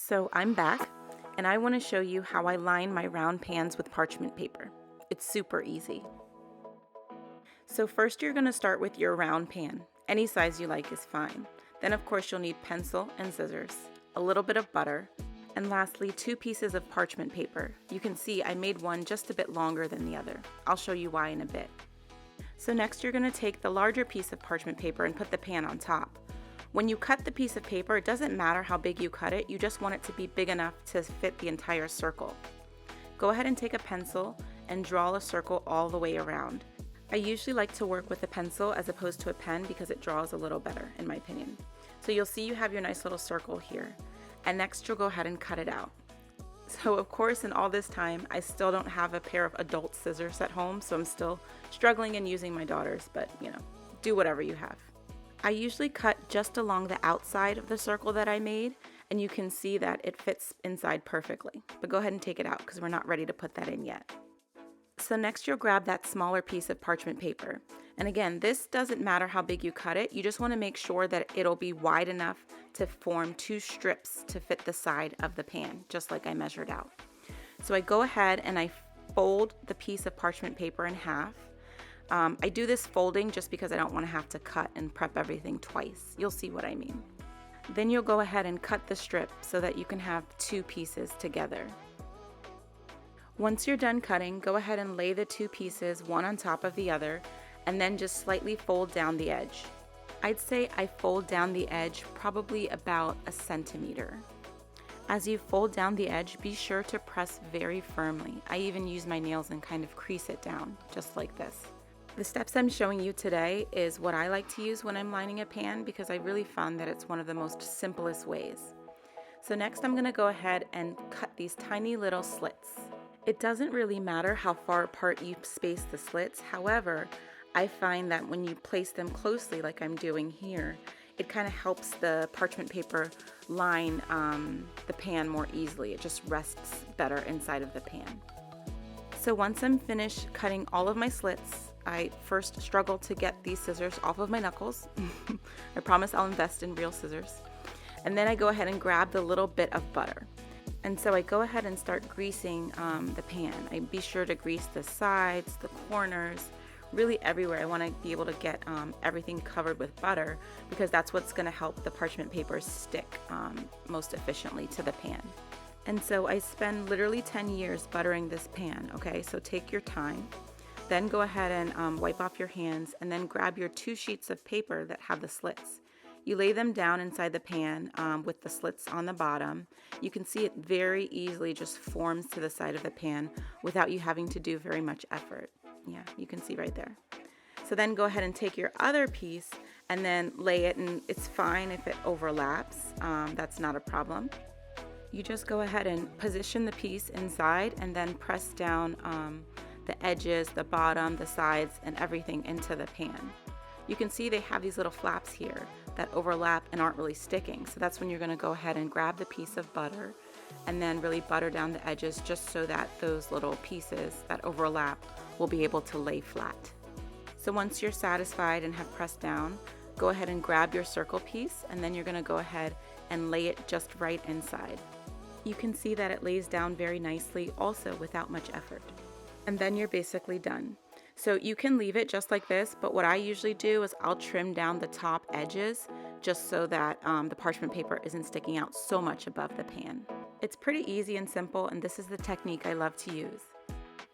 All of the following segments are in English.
So I'm back, and I want to show you how I line my round pans with parchment paper. It's super easy. So first you're going to start with your round pan. Any size you like is fine. Then of course you'll need pencil and scissors, a little bit of butter, and lastly 2 pieces of parchment paper. You can see I made one just a bit longer than the other. I'll show you why in a bit. So next you're going to take the larger piece of parchment paper and put the pan on top. When you cut the piece of paper, it doesn't matter how big you cut it, you just want it to be big enough to fit the entire circle. Go ahead and take a pencil and draw a circle all the way around. I usually like to work with a pencil as opposed to a pen because it draws a little better, in my opinion. So you'll see you have your nice little circle here. And next you'll go ahead and cut it out. So of course in all this time, I still don't have a pair of adult scissors at home, so I'm still struggling and using my daughter's, but do whatever you have. I usually cut just along the outside of the circle that I made, and you can see that it fits inside perfectly. But go ahead and take it out because we're not ready to put that in yet. So next you'll grab that smaller piece of parchment paper. And again, this doesn't matter how big you cut it, you just want to make sure that it'll be wide enough to form 2 strips to fit the side of the pan, just like I measured out. So I go ahead and I fold the piece of parchment paper in half. I do this folding just because I don't want to have to cut and prep everything twice. You'll see what I mean. Then you'll go ahead and cut the strip so that you can have 2 pieces together. Once you're done cutting, go ahead and lay the 2 pieces one on top of the other and then just slightly fold down the edge. I'd say I fold down the edge probably about a centimeter. As you fold down the edge, be sure to press very firmly. I even use my nails and kind of crease it down, just like this. The steps I'm showing you today is what I like to use when I'm lining a pan because I really found that it's one of the most simplest ways. So next I'm going to go ahead and cut these tiny little slits. It doesn't really matter how far apart you space the slits, however, I find that when you place them closely like I'm doing here, it kind of helps the parchment paper line the pan more easily. It just rests better inside of the pan. So once I'm finished cutting all of my slits, I first struggle to get these scissors off of my knuckles. I promise I'll invest in real scissors. And then I go ahead and grab the little bit of butter. And so I go ahead and start greasing the pan. I be sure to grease the sides, the corners, really everywhere. I want to be able to get everything covered with butter because that's what's going to help the parchment paper stick most efficiently to the pan. And so I spend literally 10 years buttering this pan, okay? So take your time. Then go ahead and wipe off your hands and then grab your 2 sheets of paper that have the slits. You lay them down inside the pan with the slits on the bottom. You can see it very easily just forms to the side of the pan without you having to do very much effort. Yeah, you can see right there. So then go ahead and take your other piece and then lay it, and it's fine if it overlaps. That's not a problem. You just go ahead and position the piece inside and then press down the edges, the bottom, the sides, and everything into the pan. You can see they have these little flaps here that overlap and aren't really sticking. So that's when you're going to go ahead and grab the piece of butter and then really butter down the edges just so that those little pieces that overlap will be able to lay flat. So once you're satisfied and have pressed down, go ahead and grab your circle piece and then you're going to go ahead and lay it just right inside. You can see that it lays down very nicely also without much effort. And then you're basically done. So you can leave it just like this, but what I usually do is I'll trim down the top edges just so that the parchment paper isn't sticking out so much above the pan. It's pretty easy and simple, and this is the technique I love to use.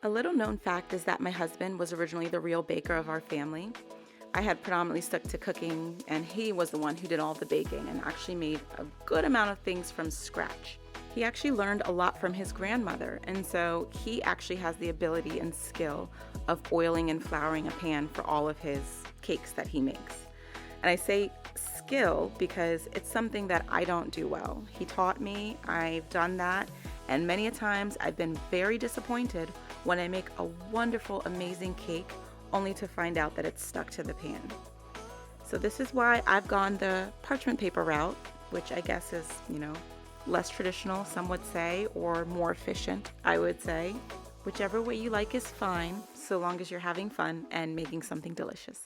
A little known fact is that my husband was originally the real baker of our family. I had predominantly stuck to cooking, and he was the one who did all the baking and actually made a good amount of things from scratch. He actually learned a lot from his grandmother, and so he actually has the ability and skill of oiling and flouring a pan for all of his cakes that he makes. And I say skill because it's something that I don't do well. He taught me, I've done that, and many a times I've been very disappointed when I make a wonderful, amazing cake only to find out that it's stuck to the pan. So this is why I've gone the parchment paper route, which I guess is, less traditional, some would say, or more efficient, I would say. Whichever way you like is fine, so long as you're having fun and making something delicious.